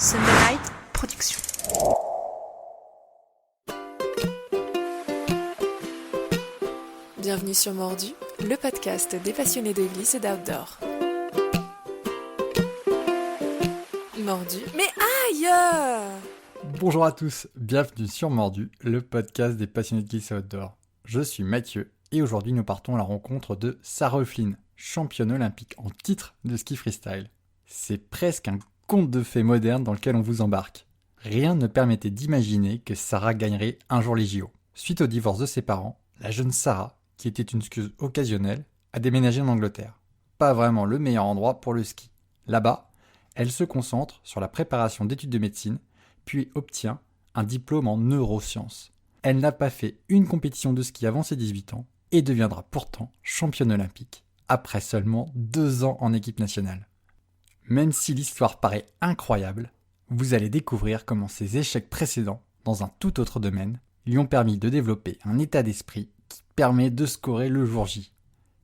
Sunday Night Production. Bienvenue sur Mordu, le podcast des passionnés de glisse et d'outdoor. Mordu, mais aïe! Bonjour à tous, bienvenue sur Mordu, le podcast des passionnés de glisse et outdoor. Je suis Mathieu et aujourd'hui nous partons à la rencontre de Sarah Hoeflin, championne olympique en titre de ski freestyle. C'est presque un conte de fées moderne dans lequel on vous embarque. Rien ne permettait d'imaginer que Sarah gagnerait un jour les JO. Suite au divorce de ses parents, la jeune Sarah, qui était une skieuse occasionnelle, a déménagé en Angleterre. Pas vraiment le meilleur endroit pour le ski. Là-bas, elle se concentre sur la préparation d'études de médecine, puis obtient un diplôme en neurosciences. Elle n'a pas fait une compétition de ski avant ses 18 ans et deviendra pourtant championne olympique, après seulement 2 ans en équipe nationale. Même si l'histoire paraît incroyable, vous allez découvrir comment ses échecs précédents, dans un tout autre domaine, lui ont permis de développer un état d'esprit qui permet de scorer le jour J.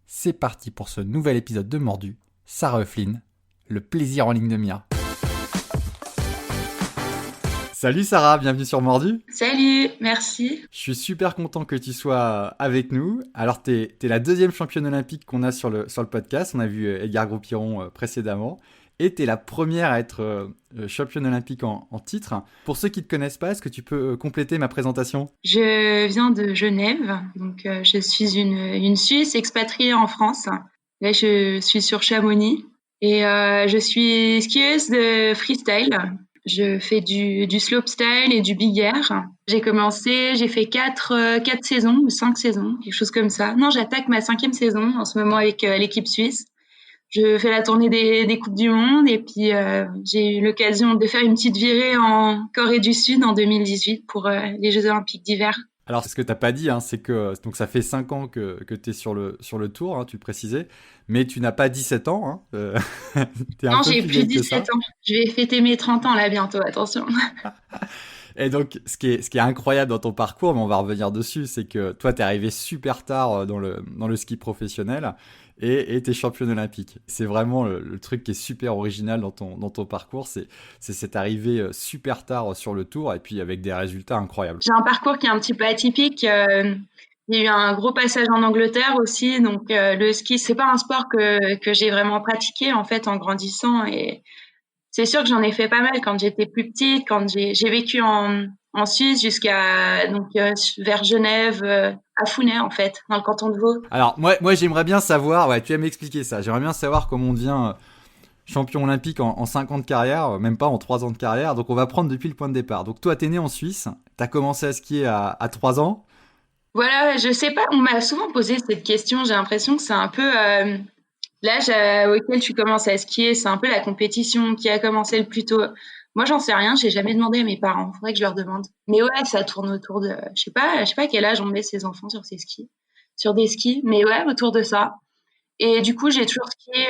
C'est parti pour ce nouvel épisode de Mordu, Sarah Hoeflin, le plaisir en ligne de mire. Salut Sarah, bienvenue sur Mordu. Salut, merci. Je suis super content que tu sois avec nous. Alors t'es la deuxième championne olympique qu'on a sur le podcast. On a vu Edgar Gros-Piron précédemment. Et t'es la première à être championne olympique en titre. Pour ceux qui ne te connaissent pas, est-ce que tu peux compléter ma présentation ? Je viens de Genève, donc je suis une Suisse expatriée en France. Là, je suis sur Chamonix et je suis skieuse de freestyle. Je fais du slopestyle et du big air. J'ai fait 4 saisons ou 5 saisons, quelque chose comme ça. Non, j'attaque ma 5e saison en ce moment avec l'équipe suisse. Je fais la tournée des Coupes du Monde et puis j'ai eu l'occasion de faire une petite virée en Corée du Sud en 2018 pour les Jeux Olympiques d'hiver. Alors, ce que tu n'as pas dit, c'est que donc ça fait 5 ans que tu es sur le tour, tu le précisais, mais tu n'as pas 17 ans. Non, j'ai plus de 17 ans. Je vais fêter mes 30 ans là bientôt, attention. Et donc, ce qui est incroyable dans ton parcours, mais on va revenir dessus, c'est que toi, tu es arrivé super tard dans le ski professionnel et tu es championne olympique. C'est vraiment le truc qui est super original dans ton parcours, c'est cette arrivée super tard sur le tour et puis avec des résultats incroyables. J'ai un parcours qui est un petit peu atypique. Il y a eu un gros passage en Angleterre aussi, donc le ski, c'est pas un sport que j'ai vraiment pratiqué en fait en grandissant et c'est sûr que j'en ai fait pas mal quand j'étais plus petite, quand j'ai vécu en Suisse jusqu'à vers Genève, à Founet en fait, dans le canton de Vaud. Alors moi j'aimerais bien savoir, tu vas m'expliquer ça. J'aimerais bien savoir comment on devient champion olympique en 5 ans de carrière, même pas en 3 ans de carrière. Donc on va prendre depuis le point de départ. Donc toi t'es né en Suisse, t'as commencé à skier à 3 ans. Voilà, je sais pas, on m'a souvent posé cette question. J'ai l'impression que c'est un peu l'âge auquel tu commences à skier, c'est un peu la compétition qui a commencé le plus tôt. Moi, j'en sais rien, j'ai jamais demandé à mes parents. Faudrait que je leur demande. Mais ouais, ça tourne autour de, je sais pas à quel âge on met ses enfants sur des skis. Mais ouais, autour de ça. Et du coup, j'ai toujours skié,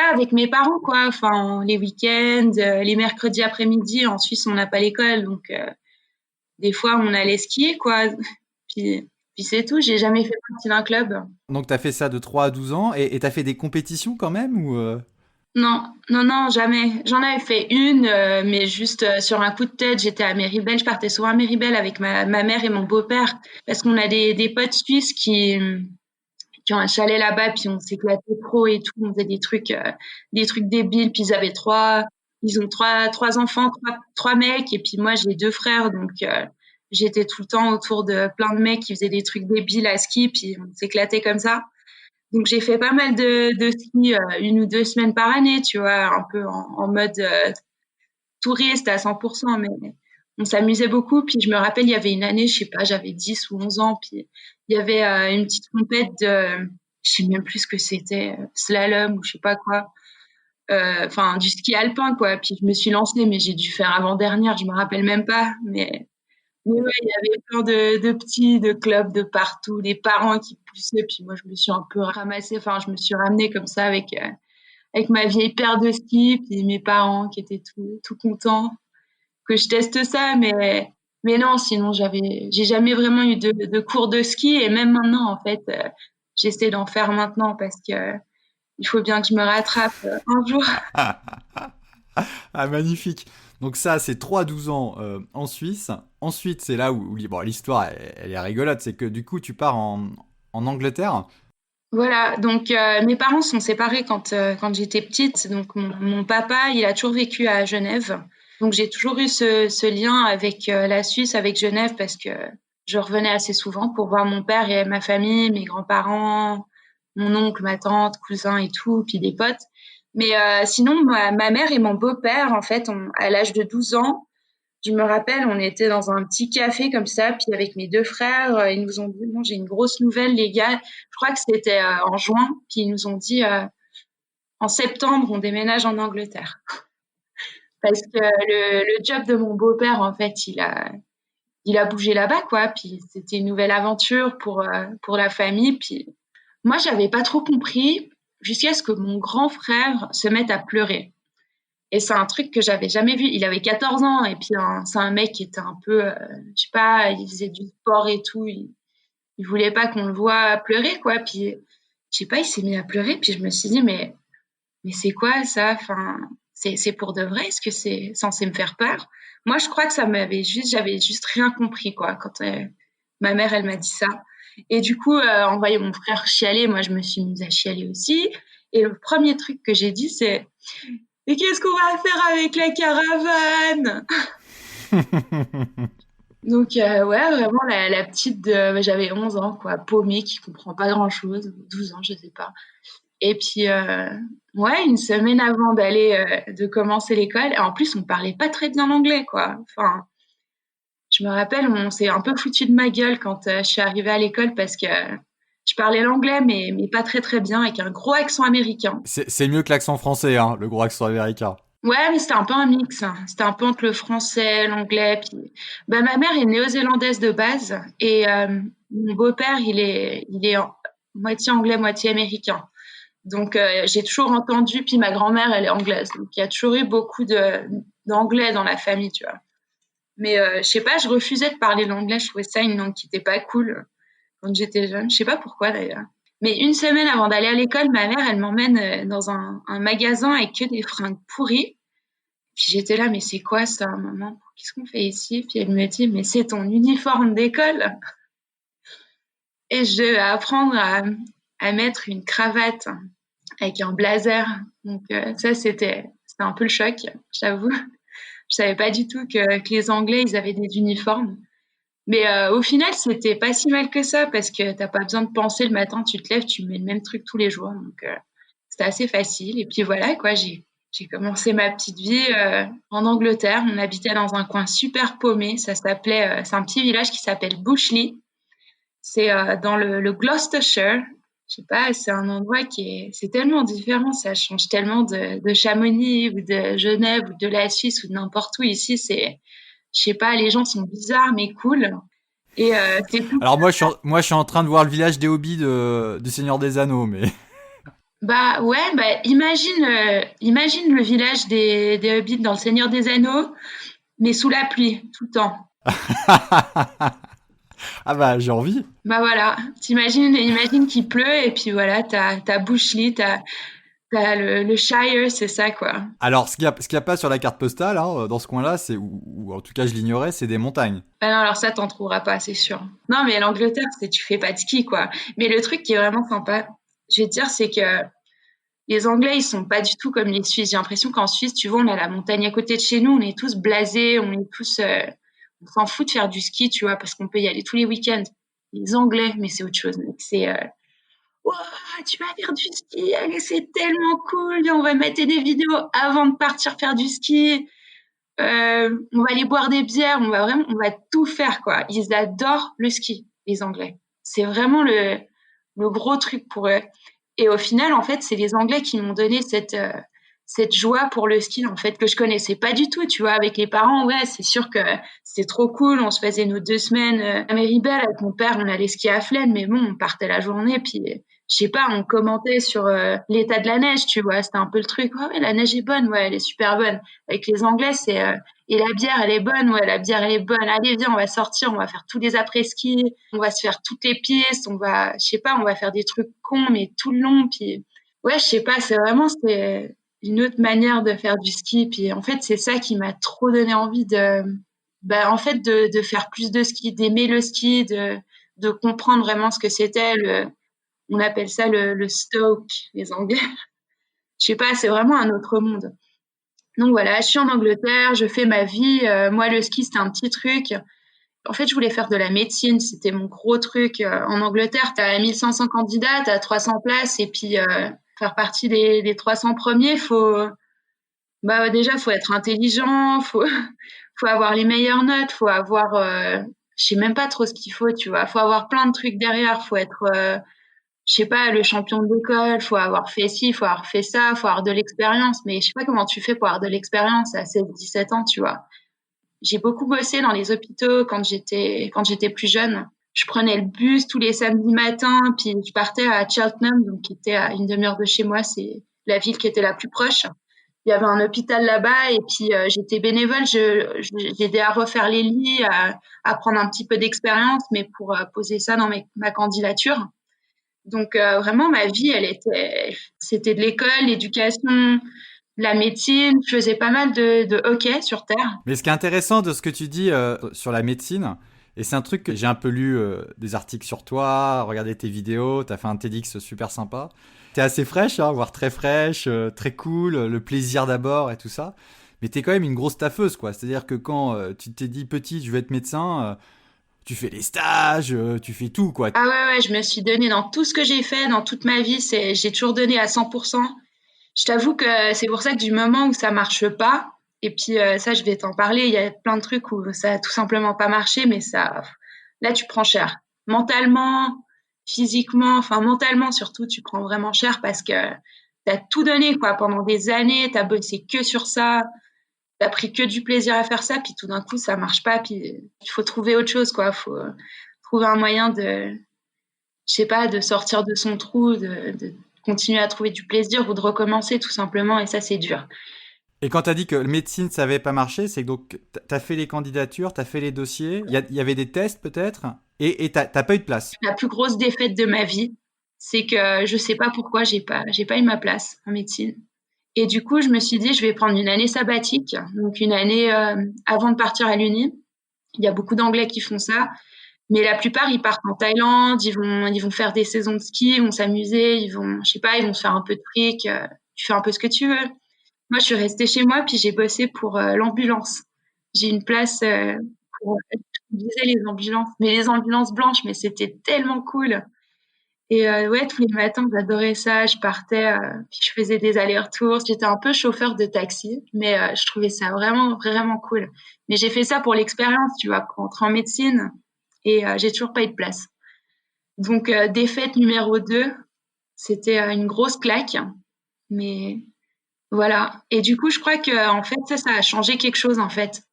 avec mes parents, quoi. Enfin, les week-ends, les mercredis après-midi. En Suisse, on n'a pas l'école, donc des fois, on allait skier, quoi. Puis c'est tout, j'ai jamais fait partie d'un club. Donc t'as fait ça de 3 à 12 ans et t'as fait des compétitions quand même ou Non, jamais. J'en avais fait une, mais juste sur un coup de tête. J'étais à Méribel, je partais souvent à Méribel avec ma mère et mon beau-père parce qu'on a des potes suisses qui ont un chalet là-bas, puis on s'éclatait trop et tout. On faisait des trucs débiles. Puis ils ont trois enfants, trois mecs, et puis moi j'ai 2 frères, donc j'étais tout le temps autour de plein de mecs qui faisaient des trucs débiles à ski, puis on s'éclatait comme ça. Donc j'ai fait pas mal de ski 1 ou 2 semaines par année, tu vois, un peu en mode touriste à 100%, mais on s'amusait beaucoup. Puis je me rappelle, il y avait une année, je sais pas, j'avais 10 ou 11 ans, puis il y avait une petite compète je sais même plus ce que c'était, slalom ou je sais pas quoi, enfin du ski alpin quoi. Puis je me suis lancée, mais j'ai dû faire avant-dernière, je me rappelle même pas, mais ouais, il y avait plein de petits, de clubs de partout, des parents qui poussaient, puis moi je me suis un peu ramassée, enfin je me suis ramenée comme ça avec ma vieille paire de skis, puis mes parents qui étaient tout contents que je teste ça, mais non, sinon j'ai jamais vraiment eu de cours de ski, et même maintenant en fait, j'essaie d'en faire maintenant parce que il faut bien que je me rattrape un jour. Ah, magnifique. Donc ça, c'est 3 à 12 ans en Suisse. Ensuite, c'est là où bon, l'histoire, elle est rigolote. C'est que du coup, tu pars en Angleterre. Voilà, donc mes parents sont séparés quand j'étais petite. Donc mon papa, il a toujours vécu à Genève. Donc j'ai toujours eu ce lien avec la Suisse, avec Genève, parce que je revenais assez souvent pour voir mon père et ma famille, mes grands-parents, mon oncle, ma tante, cousins et tout, puis des potes. Mais sinon, ma mère et mon beau-père, en fait, à l'âge de 12 ans, je me rappelle, on était dans un petit café comme ça, puis avec mes deux frères, ils nous ont dit, bon, j'ai une grosse nouvelle, les gars. Je crois que c'était en juin, puis ils nous ont dit, en septembre, on déménage en Angleterre. Parce que le job de mon beau-père, en fait, il a bougé là-bas, quoi. Puis c'était une nouvelle aventure pour la famille. Puis moi, j'avais pas trop compris jusqu'à ce que mon grand frère se mette à pleurer. Et c'est un truc que j'avais jamais vu. Il avait 14 ans et puis c'est un mec qui était un peu, je sais pas, il faisait du sport et tout. Il voulait pas qu'on le voit pleurer, quoi. Puis, je sais pas, il s'est mis à pleurer. Puis je me suis dit, mais c'est quoi ça? Enfin, c'est pour de vrai? Est-ce que c'est censé me faire peur? Moi, je crois que j'avais juste rien compris, quoi, quand ma mère, elle m'a dit ça. Et du coup, en voyant mon frère chialer, moi, je me suis mise à chialer aussi. Et le premier truc que j'ai dit, c'est, mais qu'est-ce qu'on va faire avec la caravane? Donc, ouais, vraiment, la petite j'avais 11 ans, quoi, paumée, qui comprend pas grand-chose, 12 ans, je sais pas. Et puis, ouais, une semaine avant de commencer l'école, et en plus, on parlait pas très bien l'anglais, quoi. Enfin, je me rappelle, on s'est un peu foutu de ma gueule quand je suis arrivée à l'école parce que je parlais l'anglais, mais pas très très bien, avec un gros accent américain. C'est mieux que l'accent français, hein, le gros accent américain. Ouais, mais c'était un peu un mix, hein. C'était un peu entre le français, l'anglais. Puis, bah, ma mère est néo-zélandaise de base et mon beau-père, il est moitié anglais, moitié américain. Donc, j'ai toujours entendu. Puis ma grand-mère, elle est anglaise. Donc, il y a toujours eu beaucoup d'anglais dans la famille, tu vois. Mais je sais pas, je refusais de parler l'anglais. Je trouvais ça une langue qui était pas cool quand j'étais jeune. Je sais pas pourquoi d'ailleurs. Mais une semaine avant d'aller à l'école, ma mère, elle m'emmène dans un magasin avec que des fringues pourries. Puis j'étais là, mais c'est quoi ça, maman? Qu'est-ce qu'on fait ici? Puis elle me dit, mais c'est ton uniforme d'école. Et je devais apprendre à mettre une cravate avec un blazer. Donc ça, c'était un peu le choc, j'avoue. Je savais pas du tout que les Anglais, ils avaient des uniformes. Mais au final, c'était pas si mal que ça parce que t'as pas besoin de penser le matin, tu te lèves, tu mets le même truc tous les jours. Donc c'était assez facile. Et puis voilà, quoi, j'ai commencé ma petite vie en Angleterre. On habitait dans un coin super paumé. C'est un petit village qui s'appelle Bushley. C'est dans le Gloucestershire. Je sais pas, c'est un endroit c'est tellement différent. Ça change tellement de Chamonix ou de Genève ou de la Suisse ou de n'importe où. Ici, je sais pas, les gens sont bizarres mais cool. Et c'est tout. Alors moi, je suis en train de voir le village des Hobbits du Seigneur des Anneaux, mais... Bah ouais, bah imagine le village des Hobbits dans Le Seigneur des Anneaux, mais sous la pluie, tout le temps. Ah bah, j'ai envie. Bah voilà, imagine qu'il pleut et puis voilà, t'as Bushley, t'as le Shire, c'est ça quoi. Alors, ce qu'il y a pas sur la carte postale, hein, dans ce coin-là, ou en tout cas je l'ignorais, c'est des montagnes. Bah non, alors ça t'en trouveras pas, c'est sûr. Non, mais l'Angleterre, tu fais pas de ski quoi. Mais le truc qui est vraiment sympa, je vais te dire, c'est que les Anglais, ils sont pas du tout comme les Suisses. J'ai l'impression qu'en Suisse, tu vois, on a la montagne à côté de chez nous, on est tous blasés, on s'en fout de faire du ski, tu vois, parce qu'on peut y aller tous les week-ends. Les Anglais, mais c'est autre chose, mec. Ouah, tu vas faire du ski, allez, c'est tellement cool, viens, on va mettre des vidéos avant de partir faire du ski. On va aller boire des bières, on va tout faire, quoi. Ils adorent le ski, les Anglais. C'est vraiment le gros truc pour eux. Et au final, en fait, c'est les Anglais qui m'ont donné cette joie pour le ski, en fait, que je connaissais pas du tout, tu vois. Avec les parents, ouais, c'est sûr que c'était trop cool. On se faisait nos 2 semaines à Méribel avec mon père, on allait skier à Flaine, mais bon, on partait la journée, puis je sais pas, on commentait sur l'état de la neige, tu vois. C'était un peu le truc. Ouais, ouais, la neige est bonne, ouais, elle est super bonne. Avec les Anglais, et la bière, elle est bonne, ouais, la bière, elle est bonne. Allez, viens, on va sortir, on va faire tous les après-ski, on va se faire toutes les pistes, je sais pas, on va faire des trucs cons, mais tout le long, puis ouais, je sais pas, c'est vraiment, une autre manière de faire du ski. Puis en fait, c'est ça qui m'a trop donné envie de faire plus de ski, d'aimer le ski, de comprendre vraiment ce que c'était on appelle ça le stoke, les Anglais. Je sais pas, c'est vraiment un autre monde. Donc voilà, je suis en Angleterre, je fais ma vie. Moi, le ski, c'était un petit truc. En fait, je voulais faire de la médecine, c'était mon gros truc. En Angleterre, tu as 1500 candidats, tu as 300 places, et puis faire partie des 300 premiers, déjà, faut être intelligent, faut avoir les meilleures notes, faut avoir, je sais même pas trop ce qu'il faut, tu vois, faut avoir plein de trucs derrière, faut être, je sais pas, le champion de l'école, faut avoir fait ci, faut avoir fait ça, faut avoir de l'expérience, mais je sais pas comment tu fais pour avoir de l'expérience à 16, 17 ans, tu vois. J'ai beaucoup bossé dans les hôpitaux quand j'étais plus jeune. Je prenais le bus tous les samedis matins, puis je partais à Cheltenham, donc qui était à une demi-heure de chez moi, c'est la ville qui était la plus proche. Il y avait un hôpital là-bas, et puis j'étais bénévole, j'aidais à refaire les lits, à prendre un petit peu d'expérience, mais pour poser ça dans ma candidature. Donc vraiment, ma vie, c'était de l'école, l'éducation, la médecine. Je faisais pas mal de hockey sur terre. Mais ce qui est intéressant de ce que tu dis sur la médecine, et c'est un truc que j'ai un peu lu des articles sur toi, regardé tes vidéos, t'as fait un TEDx super sympa. T'es assez fraîche, hein, voire très fraîche, très cool, le plaisir d'abord et tout ça. Mais t'es quand même une grosse taffeuse, quoi. C'est-à-dire que quand tu t'es dit petit, je vais être médecin, tu fais les stages, tu fais tout, quoi. Ah ouais, ouais, je me suis donnée dans tout ce que j'ai fait, dans toute ma vie. J'ai toujours donné à 100%. Je t'avoue que c'est pour ça que du moment où ça marche pas, et puis ça, je vais t'en parler, il y a plein de trucs où ça a tout simplement pas marché, mais là, tu prends cher. Mentalement, physiquement, enfin mentalement surtout, tu prends vraiment cher parce que t'as tout donné, quoi, pendant des années, t'as bossé que sur ça, t'as pris que du plaisir à faire ça, puis tout d'un coup, ça marche pas, puis il faut trouver autre chose, quoi. Faut trouver un moyen je sais pas, de sortir de son trou, de continuer à trouver du plaisir ou de recommencer tout simplement, et ça, c'est dur. Et quand t'as dit que médecine, ça avait pas marché, c'est que donc t'as fait les candidatures, t'as fait les dossiers, il y avait des tests peut-être, et t'as pas eu de place. La plus grosse défaite de ma vie, c'est que je sais pas pourquoi j'ai pas eu ma place en médecine. Et du coup, je me suis dit, je vais prendre une année sabbatique, donc une année avant de partir à l'Uni. Il y a beaucoup d'Anglais qui font ça, mais la plupart, ils partent en Thaïlande, ils vont faire des saisons de ski, ils vont s'amuser, je sais pas, ils vont se faire un peu de fric, tu fais un peu ce que tu veux. Moi, je suis restée chez moi, puis j'ai bossé pour l'ambulance. J'ai une place pour utiliser les ambulances, mais les ambulances blanches, mais c'était tellement cool. Et ouais, tous les matins, j'adorais ça. Je partais, puis je faisais des allers-retours. J'étais un peu chauffeur de taxi, mais je trouvais ça vraiment, vraiment cool. Mais j'ai fait ça pour l'expérience, tu vois, pour entrer en médecine, et j'ai toujours pas eu de place. Donc, défaite numéro 2, c'était une grosse claque, mais voilà. Et du coup, je crois que en fait, ça a changé quelque chose, en fait.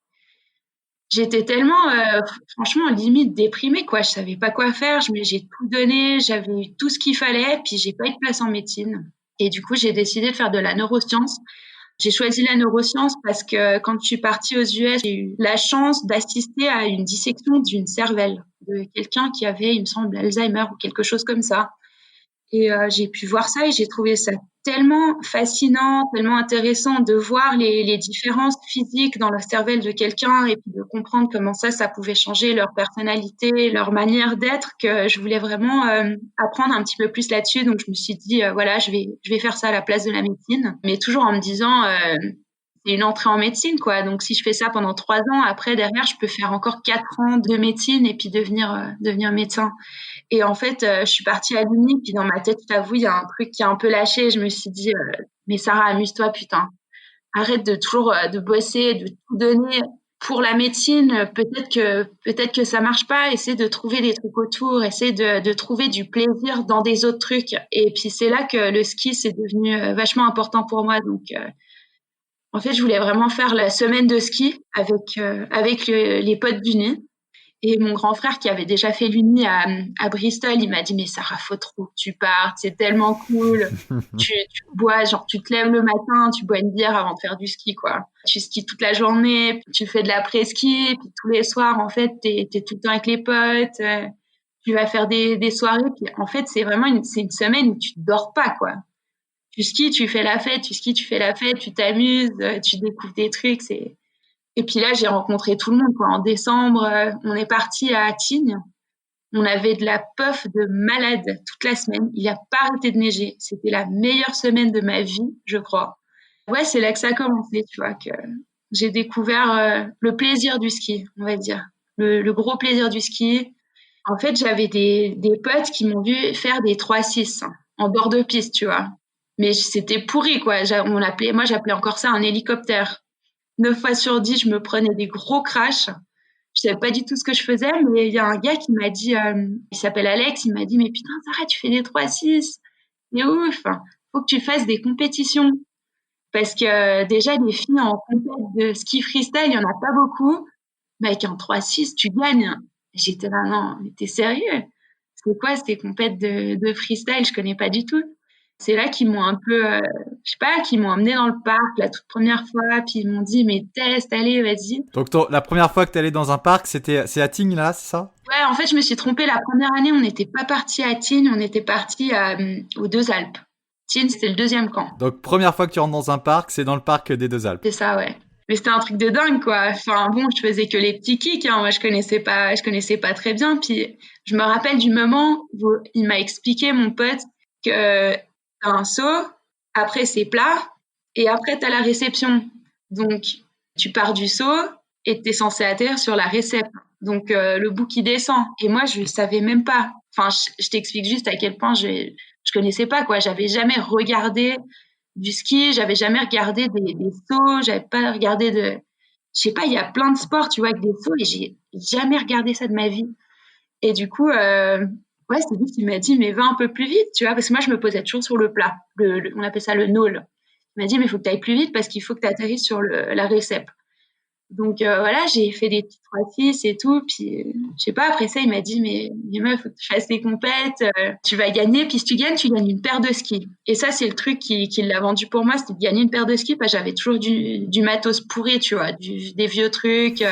J'étais tellement, franchement, limite déprimée, quoi. Je savais pas quoi faire. J'ai tout donné, j'avais eu tout ce qu'il fallait, puis j'ai pas eu de place en médecine. Et du coup, j'ai décidé de faire de la neuroscience. J'ai choisi la neuroscience parce que quand je suis partie aux US, j'ai eu la chance d'assister à une dissection d'une cervelle de quelqu'un qui avait, il me semble, Alzheimer ou quelque chose comme ça. Et j'ai pu voir ça et j'ai trouvé ça tellement fascinant, tellement intéressant de voir les différences physiques dans la cervelle de quelqu'un et puis de comprendre comment ça pouvait changer leur personnalité, leur manière d'être, que je voulais vraiment apprendre un petit peu plus là-dessus. Donc je me suis dit, voilà, je vais faire ça à la place de la médecine, mais toujours en me disant, c'est une entrée en médecine, quoi. Donc si je fais ça pendant 3 ans, après derrière, je peux faire encore 4 ans de médecine et puis devenir médecin. Et en fait, je suis partie à l'Uni, puis dans ma tête, je t'avoue, il y a un truc qui a un peu lâché. Je me suis dit, mais Sarah, amuse-toi, putain. Arrête de toujours de bosser, de tout donner pour la médecine. Peut-être que ça marche pas. Essaie de trouver des trucs autour. Essaie de trouver du plaisir dans des autres trucs. Et puis c'est là que le ski c'est devenu vachement important pour moi. Donc en fait, je voulais vraiment faire la semaine de ski avec les potes d'Uni. Et mon grand frère qui avait déjà fait l'Uni à Bristol, il m'a dit, mais Sarah, faut trop que tu partes, c'est tellement cool. Tu bois, genre, tu te lèves le matin, tu bois une bière avant de faire du ski, quoi. Tu skis toute la journée, puis tu fais de l'après-ski, puis tous les soirs, en fait, t'es tout le temps avec les potes, tu vas faire des soirées, puis en fait, c'est une semaine où tu dors pas, quoi. tu skis, tu fais la fête, tu skis, tu fais la fête, tu t'amuses, tu découvres des trucs. Et puis là, j'ai rencontré tout le monde, quoi. En décembre, on est parti à Tignes. On avait de la puff de malade toute la semaine. Il n'a pas arrêté de neiger. C'était la meilleure semaine de ma vie, je crois. Ouais, c'est là que ça a commencé, tu vois, que j'ai découvert le plaisir du ski, on va dire. Le gros plaisir du ski. En fait, j'avais des potes qui m'ont vu faire des 3-6 en bord de piste, tu vois. Mais c'était pourri, quoi. Moi, j'appelais encore ça un hélicoptère. 9 fois sur 10, je me prenais des gros crashs. Je savais pas du tout ce que je faisais, mais il y a un gars qui m'a dit, il s'appelle Alex, il m'a dit, mais putain, Sarah, tu fais des 3-6. Mais ouf, faut que tu fasses des compétitions. Parce que déjà, les filles en compète de ski freestyle, il y en a pas beaucoup. Mais avec un 3-6, tu gagnes. J'étais là, non, mais t'es sérieux? C'est quoi ces compètes de freestyle? Je connais pas du tout. C'est là qu'ils m'ont un peu, je sais pas, qu'ils m'ont emmené dans le parc la toute première fois, puis ils m'ont dit, mais teste, allez, vas-y. Donc la première fois que tu allais dans un parc, c'est à Tignes, là, c'est ça? Ouais, en fait, je me suis trompée. La première année, on n'était pas parti à Tignes, on était parti aux Deux Alpes. Tignes, c'était le deuxième camp. Donc première fois que tu rentres dans un parc, c'est dans le parc des Deux Alpes. C'est ça, ouais. Mais c'était un truc de dingue, quoi. Enfin, bon, je faisais que les petits kicks, hein. Moi, je connaissais pas très bien. Puis, je me rappelle du moment où il m'a expliqué, mon pote, que t'as un saut, après c'est plat, et après t'as la réception. Donc, tu pars du saut et t'es censé atterrir sur la récep. Donc, le bout qui descend. Et moi, je savais même pas. Enfin, je t'explique juste à quel point je connaissais pas, quoi. J'avais jamais regardé du ski, j'avais jamais regardé des sauts, j'avais pas regardé de, je sais pas, il y a plein de sports, tu vois, avec des sauts et j'ai jamais regardé ça de ma vie. Et du coup, ouais, c'est lui qui m'a dit, mais va un peu plus vite, tu vois, parce que moi, je me posais toujours sur le plat. On appelle ça le nôle. Il m'a dit, mais il faut que tu ailles plus vite parce qu'il faut que tu atterrisses sur la récep. Donc voilà, j'ai fait des petits 3-6 et tout. Puis, je sais pas, après ça, il m'a dit, mais meuf, faut que tu fasses des compètes, tu vas gagner. Puis si tu gagnes une paire de skis. Et ça, c'est le truc qui l'a vendu pour moi, c'était de gagner une paire de skis. Parce que j'avais toujours du matos pourri, tu vois, des vieux trucs.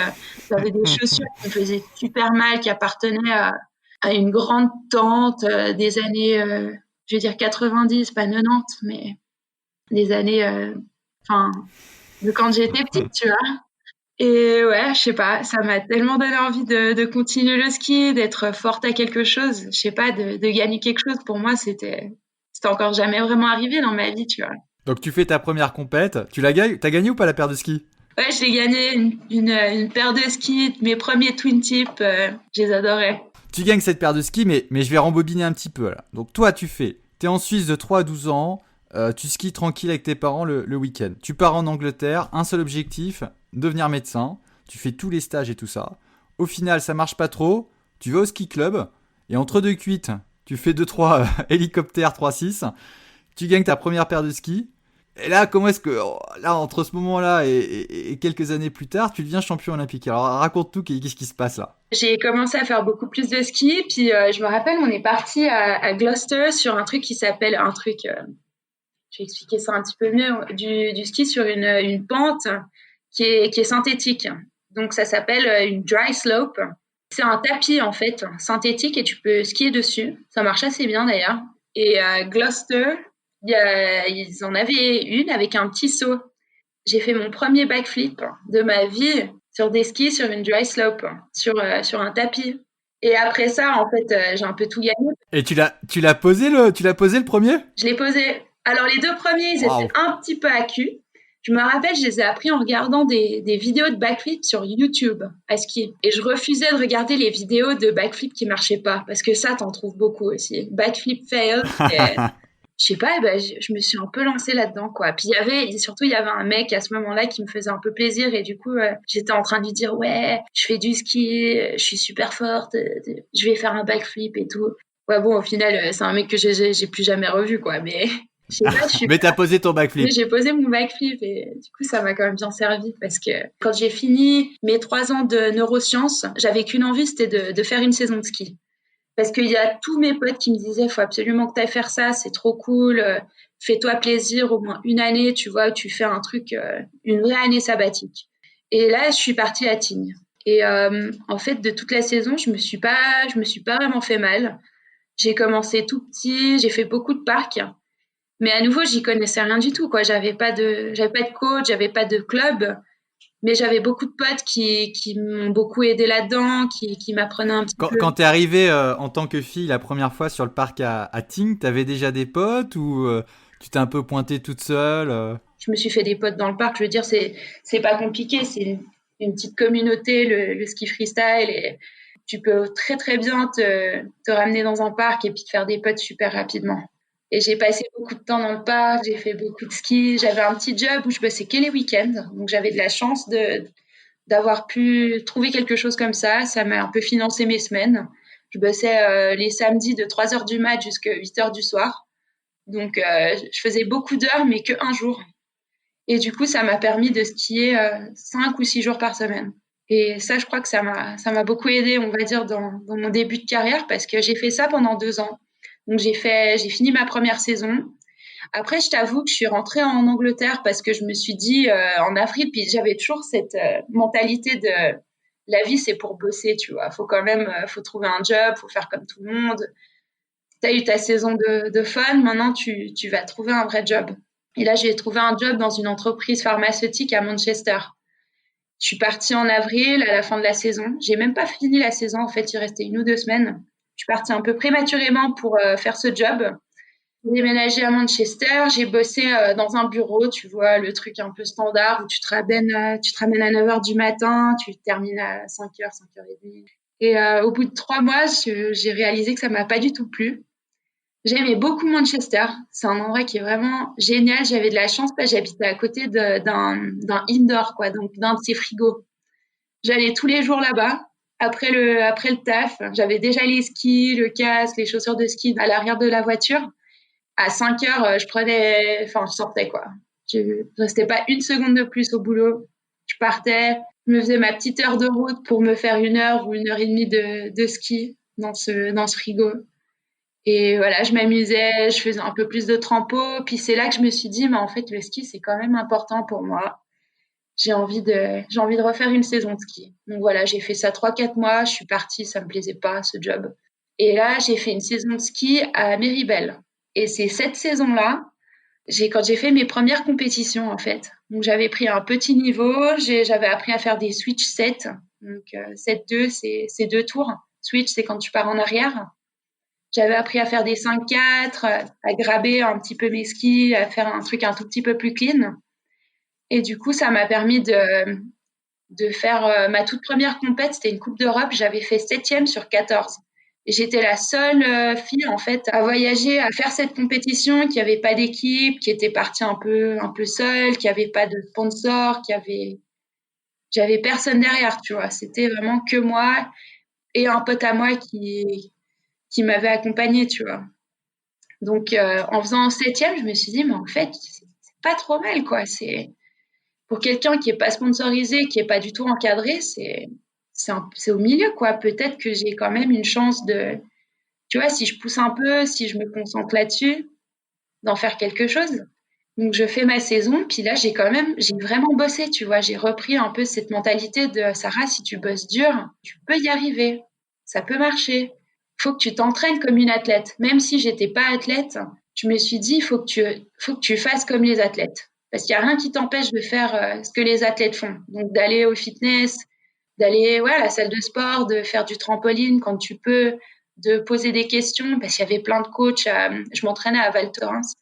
J'avais des chaussures qui me faisaient super mal, qui appartenaient à une grande tante des années, je vais dire 90, pas 90, mais des années, enfin, de quand j'étais petite, tu vois. Et ouais, je sais pas, ça m'a tellement donné envie de continuer le ski, d'être forte à quelque chose. Je sais pas, de gagner quelque chose. Pour moi, c'était encore jamais vraiment arrivé dans ma vie, tu vois. Donc tu fais ta première compète, tu la gagnes, t'as gagné ou pas la paire de skis? Ouais, j'ai gagné une paire de skis, mes premiers twin tips, je les adorais. Tu gagnes cette paire de skis, mais je vais rembobiner un petit peu là. Donc toi, t'es en Suisse de 3 à 12 ans, tu skis tranquille avec tes parents le week-end. Tu pars en Angleterre, un seul objectif, devenir médecin. Tu fais tous les stages et tout ça. Au final, ça marche pas trop. Tu vas au ski club et entre deux cuites, tu fais 2-3 hélicoptères 3-6. Tu gagnes ta première paire de skis. Et là, comment est-ce que, là, entre ce moment-là et quelques années plus tard, tu deviens champion olympique? Alors raconte-tout, qu'est-ce qui se passe là? J'ai commencé à faire beaucoup plus de ski, puis je me rappelle, on est parti à Gloucester sur un truc qui s'appelle je vais expliquer ça un petit peu mieux, du ski sur une pente qui est synthétique. Donc ça s'appelle une dry slope. C'est un tapis en fait synthétique et tu peux skier dessus. Ça marche assez bien d'ailleurs. Et à Gloucester, ils en avaient une avec un petit saut. J'ai fait mon premier backflip de ma vie sur des skis sur une dry slope, sur un tapis. Et après ça, en fait, j'ai un peu tout gagné. Et tu l'as posé le premier? Je l'ai posé. Alors, les deux premiers, ils étaient un petit peu à cul. Je me rappelle, je les ai appris en regardant des vidéos de backflip sur YouTube à skier. Et je refusais de regarder les vidéos de backflip qui marchaient pas, parce que ça, t'en trouves beaucoup aussi. Backflip fail. Je sais pas, ben, je me suis un peu lancée là-dedans, quoi. Puis il y avait un mec à ce moment-là qui me faisait un peu plaisir et du coup, j'étais en train de lui dire, ouais, je fais du ski, je suis super forte, je vais faire un backflip et tout. Ouais, bon, au final, c'est un mec que j'ai plus jamais revu, quoi. Mais je sais pas, Mais t'as posé ton backflip. Mais j'ai posé mon backflip et du coup, ça m'a quand même bien servi parce que quand j'ai fini mes 3 ans de neurosciences, j'avais qu'une envie, c'était de faire une saison de ski. Parce qu'il y a tous mes potes qui me disaient, faut absolument que tu ailles faire ça, c'est trop cool, fais-toi plaisir, au moins une année, tu vois, tu fais un truc, une vraie année sabbatique. Et là, je suis partie à Tignes. Et en fait, de toute la saison, je me suis pas vraiment fait mal. J'ai commencé tout petit, j'ai fait beaucoup de parcs. Mais à nouveau, j'y connaissais rien du tout, quoi. J'avais pas de coach, j'avais pas de club, mais j'avais beaucoup de potes qui m'ont beaucoup aidé là-dedans, qui m'apprenaient un petit peu. Quand t'es arrivée en tant que fille la première fois sur le parc à Tignes, t'avais déjà des potes ou tu t'es un peu pointée toute seule Je me suis fait des potes dans le parc. Je veux dire, c'est pas compliqué. C'est une petite communauté, le ski freestyle. Et tu peux très, très bien te ramener dans un parc et puis te faire des potes super rapidement. Et j'ai passé beaucoup de temps dans le parc. J'ai fait beaucoup de ski. J'avais un petit job où je bossais que les week-ends. Donc, j'avais de la chance d'avoir pu trouver quelque chose comme ça. Ça m'a un peu financé mes semaines. Je bossais les samedis de 3 heures du mat jusqu'à 8 heures du soir. Donc, je faisais beaucoup d'heures, mais que un jour. Et du coup, ça m'a permis de skier 5 ou 6 jours par semaine. Et ça, je crois que ça m'a beaucoup aidé, on va dire, dans mon début de carrière parce que j'ai fait ça pendant 2 ans. Donc, j'ai fini ma première saison. Après, je t'avoue que je suis rentrée en Angleterre parce que je me suis dit en avril, puis j'avais toujours cette mentalité de la vie, c'est pour bosser, tu vois. Faut quand même, faut trouver un job, faut faire comme tout le monde. T'as eu ta saison de fun, maintenant tu vas trouver un vrai job. Et là, j'ai trouvé un job dans une entreprise pharmaceutique à Manchester. Je suis partie en avril, à la fin de la saison. J'ai même pas fini la saison, en fait, il restait 1 ou 2 semaines. Je suis partie un peu prématurément pour faire ce job. J'ai déménagé à Manchester, j'ai bossé dans un bureau, tu vois, le truc un peu standard où tu te ramènes à 9 heures du matin, tu termines à 5 heures, 5h30. Et au bout de 3 mois, j'ai réalisé que ça m'a pas du tout plu. J'aimais beaucoup Manchester. C'est un endroit qui est vraiment génial. J'avais de la chance parce que j'habitais à côté d'un indoor, quoi, donc d'un de ces frigos. J'allais tous les jours là-bas. Après le taf, j'avais déjà les skis, le casque, les chaussures de ski à l'arrière de la voiture. À 5 heures, je sortais, quoi. Je restais pas une seconde de plus au boulot. Je partais, je me faisais ma petite heure de route pour me faire 1 heure ou 1 heure et demie de ski dans ce frigo. Et voilà, je m'amusais, je faisais un peu plus de trempeau. Puis c'est là que je me suis dit, mais en fait, le ski, c'est quand même important pour moi. J'ai envie de refaire une saison de ski. Donc voilà, j'ai fait ça 3, 4 mois. Je suis partie, ça me plaisait pas, ce job. Et là, j'ai fait une saison de ski à Méribel. Et c'est cette saison-là, quand j'ai fait mes premières compétitions, en fait. Donc j'avais pris un petit niveau, j'avais appris à faire des switch sets. Donc 7-2, c'est 2 tours. Switch, c'est quand tu pars en arrière. J'avais appris à faire des 5-4, à graber un petit peu mes skis, à faire un truc un tout petit peu plus clean. Et du coup, ça m'a permis de faire ma toute première compète. C'était une Coupe d'Europe. J'avais fait 7e sur 14. Et j'étais la seule fille, en fait, à voyager, à faire cette compétition, qui avait pas d'équipe, qui était partie un peu seule, qui avait pas de sponsor, j'avais personne derrière, tu vois. C'était vraiment que moi et un pote à moi qui m'avait accompagnée, tu vois. Donc, en faisant 7e, je me suis dit, mais en fait, c'est pas trop mal, quoi. C'est pour quelqu'un qui est pas sponsorisé, qui est pas du tout encadré, c'est au milieu, quoi. Peut-être que j'ai quand même une chance tu vois, si je pousse un peu, si je me concentre là-dessus, d'en faire quelque chose. Donc, je fais ma saison, puis là, j'ai vraiment bossé, tu vois. J'ai repris un peu cette mentalité de Sarah, si tu bosses dur, tu peux y arriver. Ça peut marcher. Faut que tu t'entraînes comme une athlète. Même si j'étais pas athlète, je me suis dit, faut que tu fasses comme les athlètes. Parce qu'il y a rien qui t'empêche de faire ce que les athlètes font. Donc, d'aller au fitness, d'aller, ouais, à la salle de sport, de faire du trampoline quand tu peux, de poser des questions, parce qu'il y avait plein de coachs. Je m'entraînais à Val Thorens.